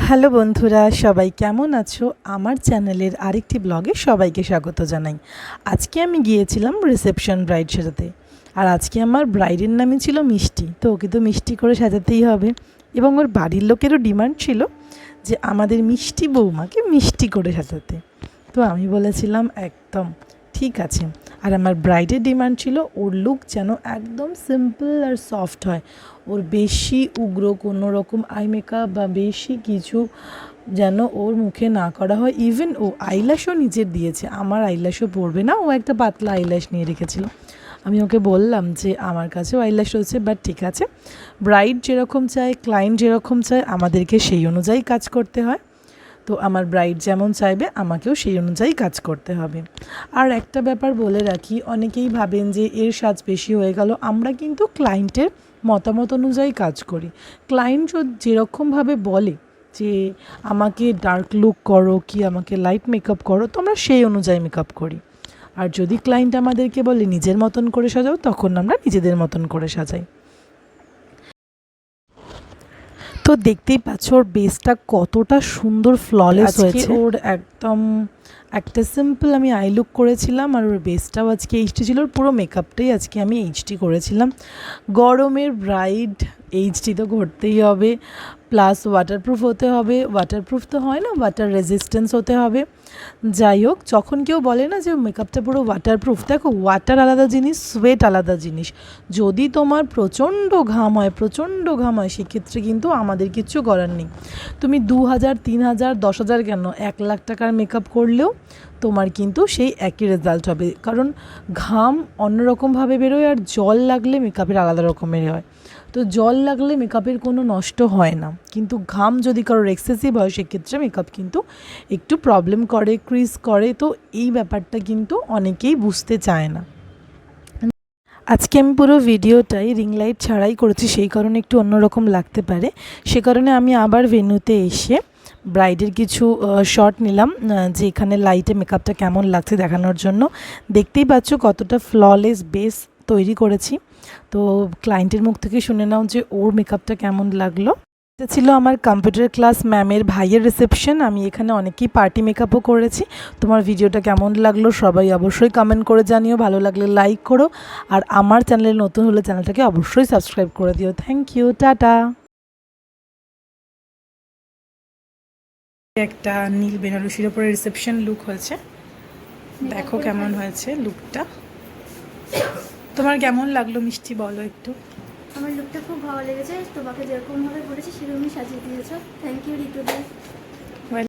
Hello বন্ধুরা, সবাই কেমন আছো? আমার চ্যানেলের আরেকটি ব্লগে সবাইকে স্বাগত জানাই। আজকে আমি গিয়েছিলাম রিসেপশন ব্রাইড সাজাতে। আর আজকে আমার ব্রাইডের নামই ছিল মিষ্টি, তো ওকে তো মিষ্টি করে সাজাতেই হবে। এবং ওর বাড়ির লোকেরও ডিমান্ড ছিল যে আমাদের মিষ্টি বৌমাকে মিষ্টি করে সাজাতে। তো আমি বলেছিলাম একদম ঠিক আছে। আর আমার ব্রাইডের ডিমান্ড ছিল ওর লুক যেন একদম সিম্পল আর সফট হয়, ওর বেশি উগ্র কোনো রকম আই মেকআপ বা বেশি কিছু যেন ওর মুখে না করা হয়। ইভেন ও আইল্যাশও নিজের দিয়েছে, আমার আইল্যাশও পরবে না, ও একটা পাতলা আইল্যাশ নিয়ে রেখেছিল। আমি ওকে বললাম যে আমার কাছেও আইল্যাশ রয়েছে, বাট ঠিক আছে, ব্রাইড যেরকম চায়, ক্লায়েন্ট যেরকম চায়, আমাদেরকে সেই অনুযায়ী কাজ করতে হয়। তো আমার ব্রাইড যেমন চাইবে আমাকেও সেই অনুযায়ী কাজ করতে হবে। আর একটা ব্যাপার বলে রাখি, অনেকেই ভাবেন যে এর সাজ বেশি হয়ে গেল। আমরা কিন্তু ক্লায়েন্টের মতামত অনুযায়ী কাজ করি। ক্লায়েন্ট যেরকমভাবে বলে যে আমাকে ডার্ক লুক করো কি আমাকে লাইট মেকআপ করো, তো আমরা সেই অনুযায়ী মেকআপ করি। আর যদি ক্লায়েন্ট আমাদেরকে বলে নিজের মতন করে সাজাও, তখন আমরা নিজেদের মতন করে সাজাই। তো দেখতেই পাচ্ছ ওর বেসটা কতটা সুন্দর ফ্ললেস হয়েছে। ওর একদম একটা সিম্পল আমি আই লুক করেছিলাম, আর ওর বেসটাও আজকে এইচডি ছিল। ওর পুরো মেকআপটাই আজকে আমি এইচডি করেছিলাম। গরমের ব্রাইড এইচডি তো করতেই হবে, প্লাস ওয়াটারপ্রুফ হতে হবে। ওয়াটারপ্রুফ তো হয় না, ওয়াটার রেজিস্ট্যান্স হতে হবে। যাই হোক, যখন কেউ বলে না যে মেকআপটা পুরো ওয়াটারপ্রুফ, দেখো ওয়াটার আলাদা জিনিস, সোয়েট আলাদা জিনিস। যদি তোমার প্রচণ্ড ঘাম হয় সেক্ষেত্রে কিন্তু আমাদের কিচ্ছু করার নেই। তুমি 2,000, 3,000, 10,000 কেন 1,00,000 টাকার মেকআপ করলেও তোমার কিন্তু সেই একই রেজাল্ট হবে। কারণ ঘাম অন্যরকমভাবে বেরোয়, আর জল লাগলে মেকআপের আলাদা রকমের হয়। তো জল লাগলে মেকআপের কোনো নষ্ট হয় না, কিন্তু ঘাম যদি কারোর এক্সেসিভ হয় সেক্ষেত্রে মেকআপ কিন্তু একটু প্রবলেম করে, ক্রিজ করে। তো এই ব্যাপারটা কিন্তু অনেকেই বুঝতে চায় না। আজকে আমি পুরো ভিডিওটাই রিং লাইট ছাড়াই করেছি, সেই কারণে একটু অন্যরকম লাগতে পারে। সে কারণে আমি আবার ভেন্যুতে এসে ব্রাইডের কিছু শট নিলাম, যে এখানে লাইটে মেকআপটা কেমন লাগছে দেখানোর জন্য। দেখতেই পাচ্ছ কতটা ফ্ললেস বেস তৈরি করেছি। তো ক্লায়েন্টের মুখ থেকে শুনে নাও যে ওর মেকআপটা কেমন লাগলো। এটা ছিল আমার কম্পিউটার ক্লাস ম্যামের ভাইয়ের রিসেপশন। আমি এখানে অনেকেই পার্টি মেকআপও করেছি। তোমার ভিডিওটা কেমন লাগলো সবাই অবশ্যই কমেন্ট করে জানিও, ভালো লাগলে লাইক করো, আর আমার চ্যানেলে নতুন হলে চ্যানেলটাকে অবশ্যই সাবস্ক্রাইব করে দিও। থ্যাংক ইউ, টাটা। একটা নীল বেনারসির ওপরে রিসেপশন লুক হয়েছে, দেখো কেমন হয়েছে লুকটা। তোমার কেমন লাগলো মিষ্টি, বলো একটু। আমার লুকটা খুব ভালো লেগেছে, তোমাকে যেরকমভাবে বলেছি সেরকমই সাজিয়ে দিয়েছো। Thank you ঋতুদি।